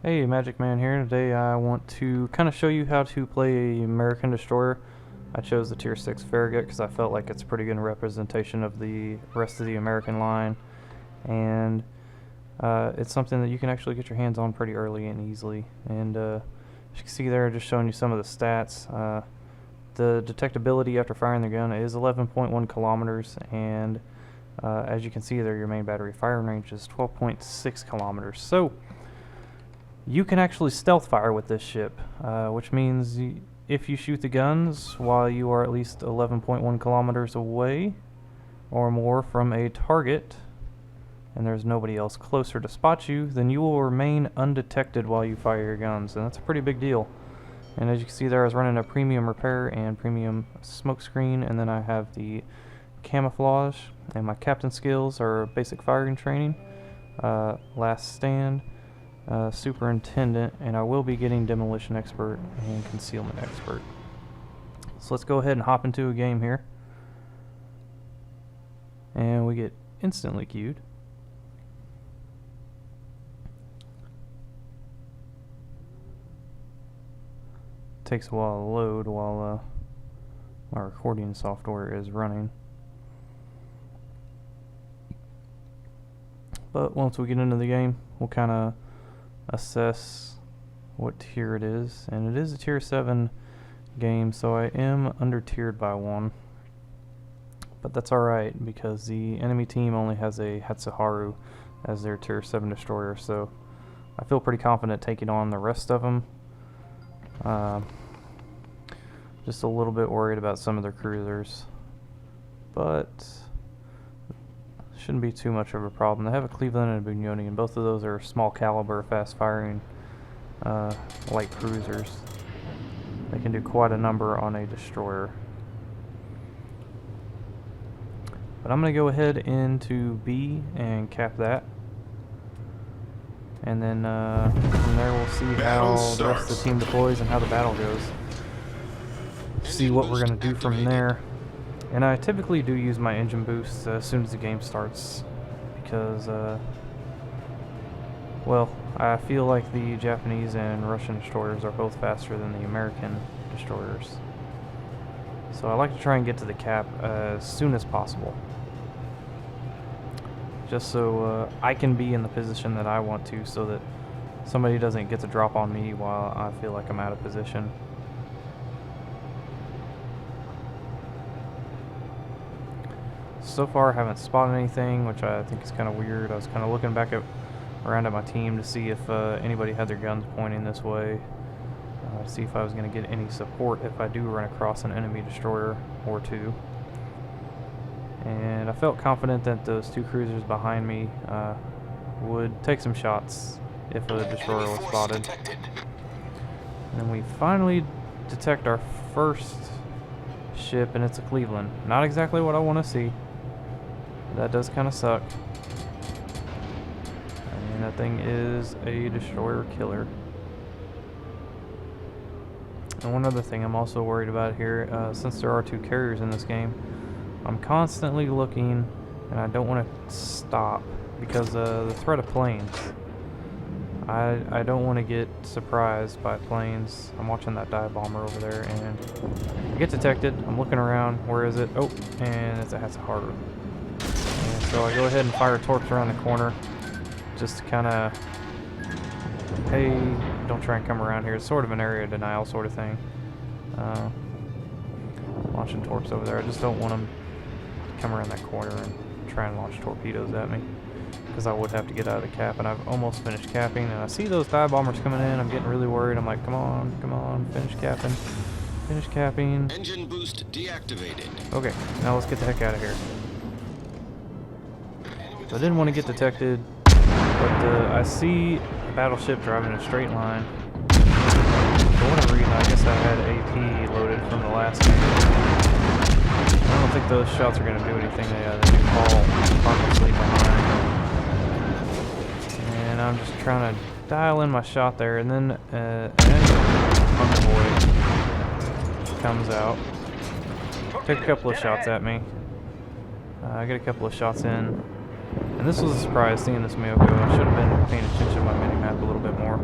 Hey, Magic Man here. Today I want to kind of show you how to play a American destroyer. I chose the Tier 6 Farragut because I felt like it's a pretty good representation of the rest of the American line. And it's something that you can actually get your hands on pretty early and easily. And as you can see there, just showing you some of the stats. The detectability after firing the gun is 11.1 kilometers, and as you can see there, your main battery firing range is 12.6 kilometers. So you can actually stealth fire with this ship, which means if you shoot the guns while you are at least 11.1 kilometers away or more from a target, and there's nobody else closer to spot you, then you will remain undetected while you fire your guns, and that's a pretty big deal. And as you can see there, I was running a premium repair and premium smoke screen, and then I have the camouflage, and my captain skills are basic firing training, last stand, superintendent, and I will be getting demolition expert and concealment expert. So let's go ahead and hop into a game here, and we get instantly queued. Takes a while to load while my recording software is running. But once we get into the game, we'll kind of assess what tier it is, and it is a tier 7 game, so I am under tiered by 1, but that's alright because the enemy team only has a Hatsuharu as their tier 7 destroyer, so I feel pretty confident taking on the rest of them. Just a little bit worried about some of their cruisers, but shouldn't be too much of a problem. They have a Cleveland and a Bugnoni, and both of those are small caliber, fast firing light cruisers. They can do quite a number on a destroyer. But I'm going to go ahead into B and cap that. And then from there we'll see how the rest of the team deploys and how the battle goes. See what we're going to do from there. And I typically do use my engine boost as soon as the game starts because, well, I feel like the Japanese and Russian destroyers are both faster than the American destroyers. So I like to try and get to the cap as soon as possible, just so I can be in the position that I want to, so that somebody doesn't get to drop on me while I feel like I'm out of position. So far I haven't spotted anything, which I think is kind of weird. I was kind of looking back around at my team to see if anybody had their guns pointing this way, to see if I was going to get any support if I do run across an enemy destroyer or two. And I felt confident that those two cruisers behind me would take some shots if a destroyer was spotted. And we finally detect our first ship, and it's a Cleveland. Not exactly what I want to see. That does kind of suck. And that thing is a destroyer killer. And one other thing I'm also worried about here, since there are two carriers in this game, I'm constantly looking, and I don't want to stop because the threat of planes. I don't want to get surprised by planes. I'm watching that dive bomber over there, and I get detected. I'm looking around. Where is it? Oh, and it's a Hatsuharu. And so I go ahead and fire torps around the corner, just to kind of, hey, don't try and come around here. It's sort of an area denial sort of thing. Launching torps over there. I just don't want them to come around that corner and try and launch torpedoes at me, because I would have to get out of the cap, and I've almost finished capping, and I see those dive bombers coming in. I'm getting really worried. I'm like, come on, finish capping. Finish capping. Engine boost deactivated. Okay, now let's get the heck out of here. So I didn't want to get detected, but I see a battleship driving in a straight line. For whatever reason, I guess I had AP loaded from the last game. I don't think those shots are going to do anything. They do fall harmlessly behind. And I'm just trying to dial in my shot there, and then an enemy convoy comes out. Took a couple of shots at me. I get a couple of shots in. And this was a surprise, seeing this Miyoko. I should have been paying attention to my mini-map a little bit more.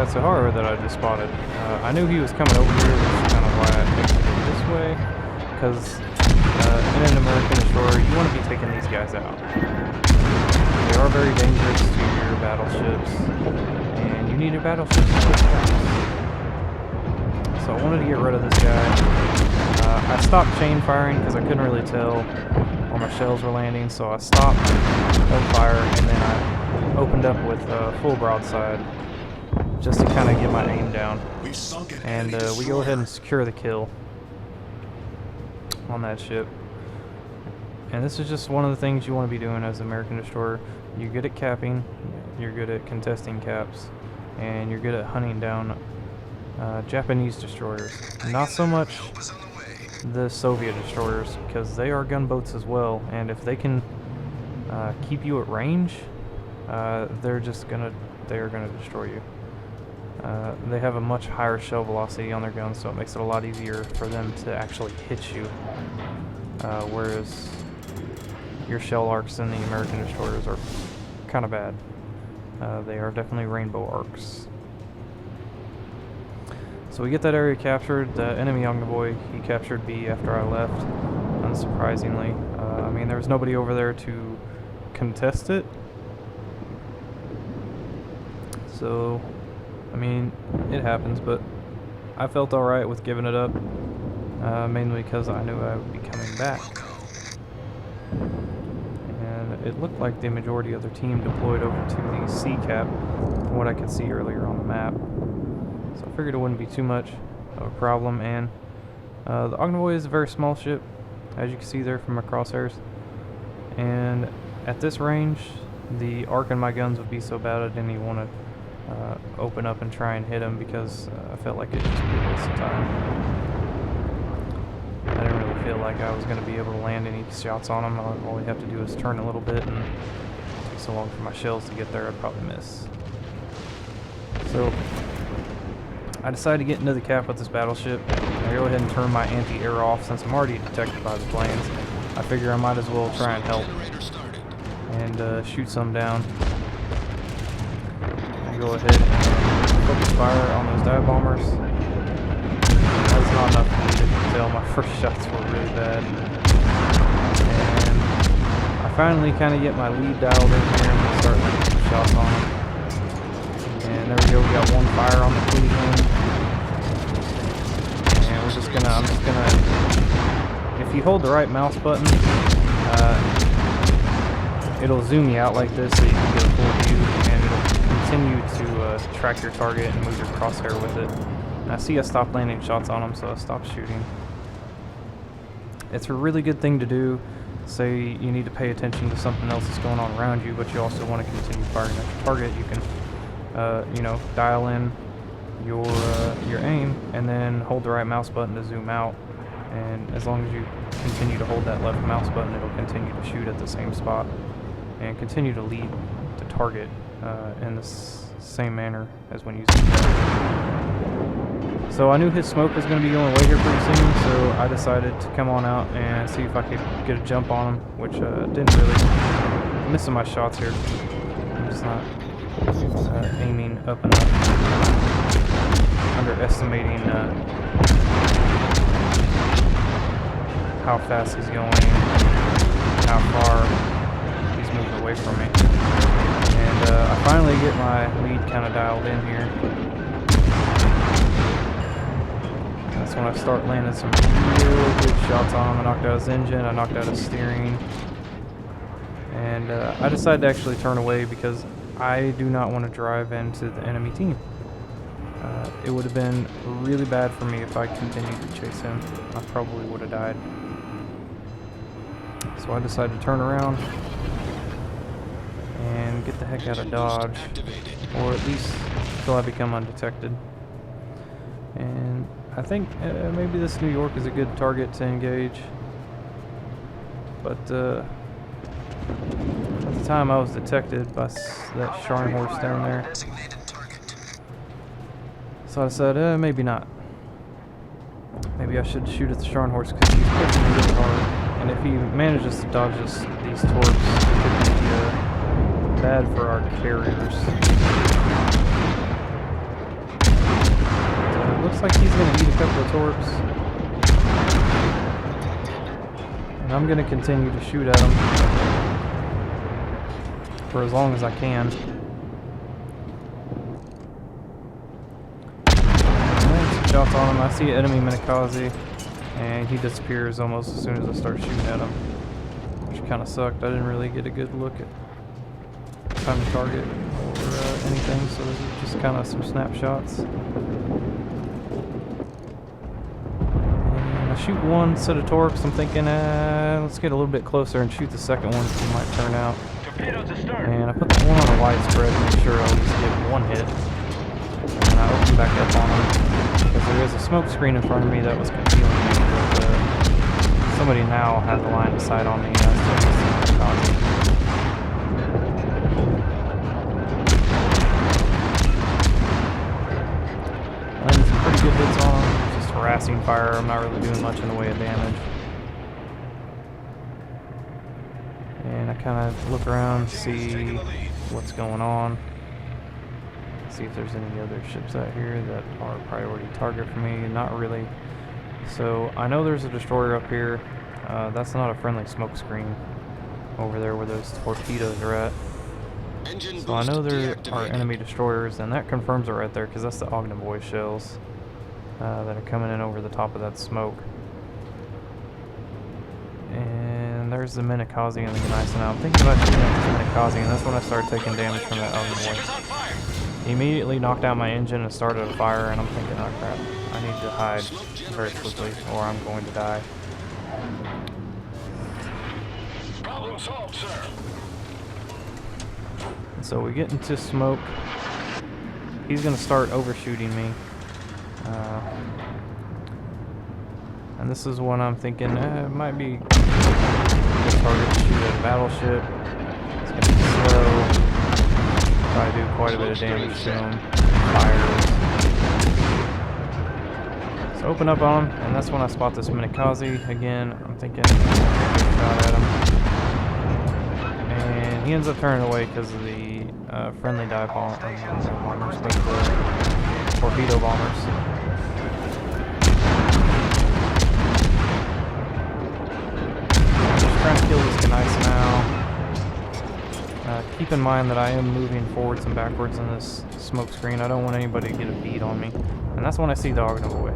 that Sahara that I just spotted. I knew he was coming over here, which is kind of why I exited this way, because in an American destroyer, you want to be taking these guys out. They are very dangerous to your battleships, and you need your battleships to quick attacks. So I wanted to get rid of this guy. I stopped chain firing because I couldn't really tell where my shells were landing, so I stopped, held fire, and then I opened up with full broadside just to kind of get my aim down. And we go ahead and secure the kill on that ship. And this is just one of the things you want to be doing as an American destroyer. You're good at capping, you're good at contesting caps, and you're good at hunting down Japanese destroyers. Not so much the Soviet destroyers, because they are gunboats as well, and if they can keep you at range, they are gonna destroy you. They have a much higher shell velocity on their guns, so it makes it a lot easier for them to actually hit you. Whereas your shell arcs in the American destroyers are kind of bad. They are definitely rainbow arcs. So we get that area captured. The enemy envoy, he captured B after I left, unsurprisingly. I mean, there was nobody over there to contest it. So, I mean, it happens, but I felt alright with giving it up, mainly because I knew I would be coming back. And it looked like the majority of their team deployed over to the C cap, from what I could see earlier on the map. So I figured it wouldn't be too much of a problem, and the envoy is a very small ship, as you can see there from my crosshairs. And at this range, the arc in my guns would be so bad I didn't even want to open up and try and hit him, because I felt like it'd just be a waste of time. I didn't really feel like I was going to be able to land any shots on him. All we have to do is turn a little bit, and it takes so long for my shells to get there, I'd probably miss. So I decided to get into the cap with this battleship. I go ahead and turn my anti-air off since I'm already detected by the planes. I figure I might as well try and help and shoot some down. I go ahead and focus fire on those dive bombers. That's not enough for me to tell. My first shots were really bad. And I finally kind of get my lead dialed in here and start landing some shots on them. And there we go, we got one fire on the Cleveland. And I'm just gonna, if you hold the right mouse button, it'll zoom you out like this so you can get a full view, and it'll continue to track your target and move your crosshair with it. And I see I stopped landing shots on them, so I stopped shooting. It's a really good thing to do. Say you need to pay attention to something else that's going on around you, but you also want to continue firing at your target. You can you know, dial in your aim and then hold the right mouse button to zoom out, and as long as you continue to hold that left mouse button, it'll continue to shoot at the same spot and continue to lead the target in the same manner as when using it. So I knew his smoke was going to be going away here pretty soon, so I decided to come on out and see if I could get a jump on him, which didn't really. I'm missing my shots here. I'm just not aiming up and up, underestimating how fast he's going, how far he's moving away from me. And I finally get my lead kind of dialed in here. That's when I start landing some real good shots on him. I knocked out his engine, I knocked out his steering, and I decided to actually turn away because I do not want to drive into the enemy team. It would have been really bad for me if I continued to chase him. I probably would have died. So I decided to turn around and get the heck out of Dodge, or at least until I become undetected. And I think maybe this New York is a good target to engage, but at the time I was detected by that Scharnhorst down there, so I said maybe not. Maybe I should shoot at the Scharnhorst because he's pushing really hard, and if he manages to dodge these torps, it could be bad for our carriers. looks like he's going to eat a couple of torps. And I'm going to continue to shoot at him for as long as I can. Shots on him. I see an enemy Minikaze, and he disappears almost as soon as I start shooting at him, which kind of sucked. I didn't really get a good look at time to target or anything, so this is just kind of some snapshots. And I shoot one set of torps. I'm thinking, let's get a little bit closer and shoot the second one, so it might turn out. And I put the one on a widespread to make sure I'll at least get one hit. And then I open back up on him, because there is a smoke screen in front of me that was concealing me, but somebody now has a line of sight on me, and I still see Minikaze. Landing some pretty good hits on him, just harassing fire. I'm not really doing much in the way of damage. And I kind of look around, see what's going on. See if there's any other ships out here that are a priority target for me. Not really. So I know there's a destroyer up here. That's not a friendly smoke screen over there where those torpedoes are at. So I know there are enemy destroyers, and that confirms it right there, because that's the Ognivoy shells that are coming in over the top of that smoke. And there's the Minikaze and the Gneiss. Now I'm thinking about shooting at the Minikaze, and that's when I started taking damage from that Ognivoy. He immediately knocked out my engine and started a fire, and I'm thinking, oh crap, I need to hide very quickly or I'm going to die. Problem solved, sir. And so we get into smoke. He's going to start overshooting me. And this is when I'm thinking, it might be a good target to shoot at a battleship. It's going to be slow. Probably do quite a bit of damage to him. Fires. So open up on him, and that's when I spot this Minikaze. Again, I'm thinking, shot at him. And he ends up turning away because of the friendly dive bombers, but the torpedo bombers. I'm just trying to kill this Gneiss now. Keep in mind that I am moving forwards and backwards in this smoke screen. I don't want anybody to get a bead on me. And that's when I see the Ognivoy.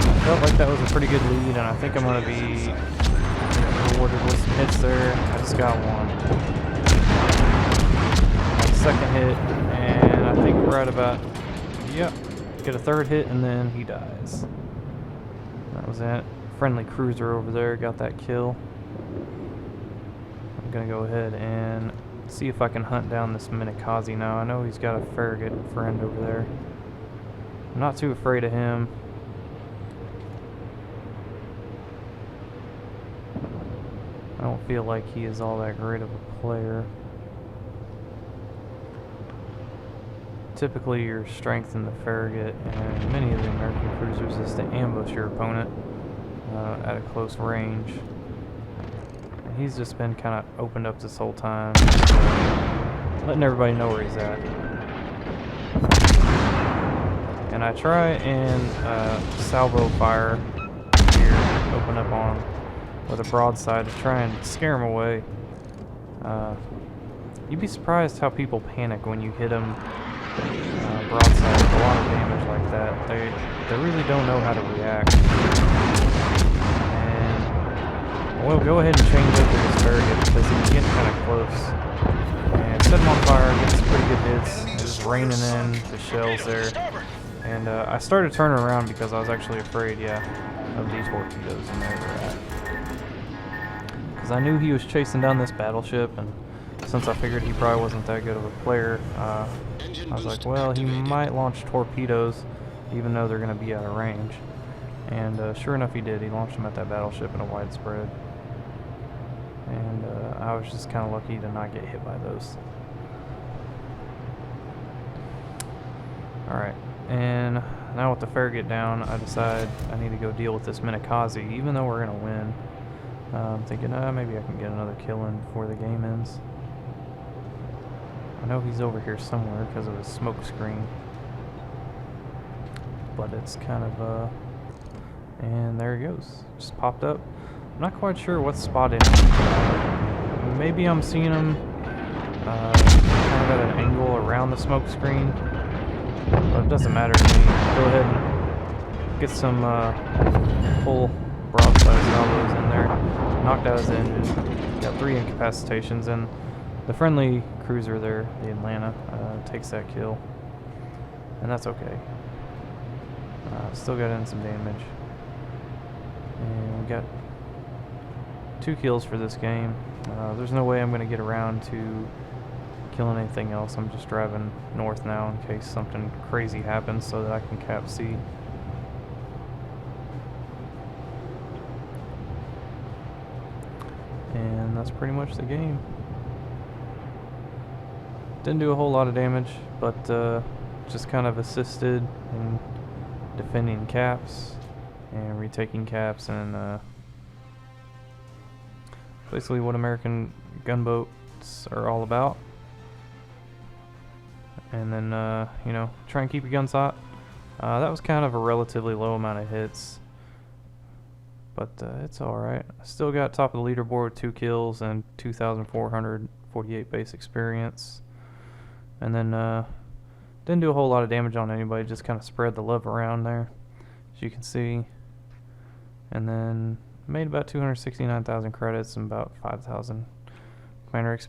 I felt like that was a pretty good lead, and I think I'm going to be rewarded with some hits there. I just got one. Second hit, and I think right about, yep, get a third hit, and then he dies. That was it. Friendly cruiser over there got that kill. I'm gonna go ahead and see if I can hunt down this Minikaze now. I know he's got a Farragut friend over there. I'm not too afraid of him. I don't feel like he is all that great of a player. Typically your strength in the Farragut and many of the American cruisers is to ambush your opponent at a close range. And he's just been kind of opened up this whole time, letting everybody know where he's at. And I try and salvo fire here, open up on him with a broadside to try and scare him away. You'd be surprised how people panic when you hit them broadside with a lot of damage like that. They really don't know how to react. And we'll go ahead and change up this Farragut because he's getting kind of close. And set him on fire, gets some pretty good hits, just raining in the shells there. And I started turning around because I was actually afraid, of these torpedoes and where they're at. Because I knew he was chasing down this battleship, and since I figured he probably wasn't that good of a player, I was like, well, he might launch torpedoes even though they're going to be out of range. And sure enough, he did. He launched them at that battleship in a widespread. And I was just kind of lucky to not get hit by those. Alright, and now with the Farragut down, I decide I need to go deal with this Minikaze, even though we're going to win. I'm thinking, maybe I can get another kill in before the game ends. I know he's over here somewhere because of his smoke screen. But it's kind of, and there he goes. Just popped up. I'm not quite sure what spot it is. Maybe I'm seeing him kind of at an angle around the smoke screen. But it doesn't matter to me. Go ahead and get some full broadside salvos in there. Knocked out his engine. Got 3 incapacitations, and the friendly cruiser there, the Atlanta, takes that kill. And that's okay. Still got in some damage. And we got 2 kills for this game. There's no way I'm going to get around to killing anything else. I'm just driving north now in case something crazy happens so that I can cap C. And that's pretty much the game. Didn't do a whole lot of damage, but just kind of assisted in defending caps and retaking caps, and basically what American gunboats are all about. And then, you know, try and keep your guns hot. That was kind of a relatively low amount of hits, but it's alright. I still got top of the leaderboard with 2 kills and 2,448 base experience. And then, didn't do a whole lot of damage on anybody, just kind of spread the love around there, as you can see. And then made about 269,000 credits and about 5,000 commander experience.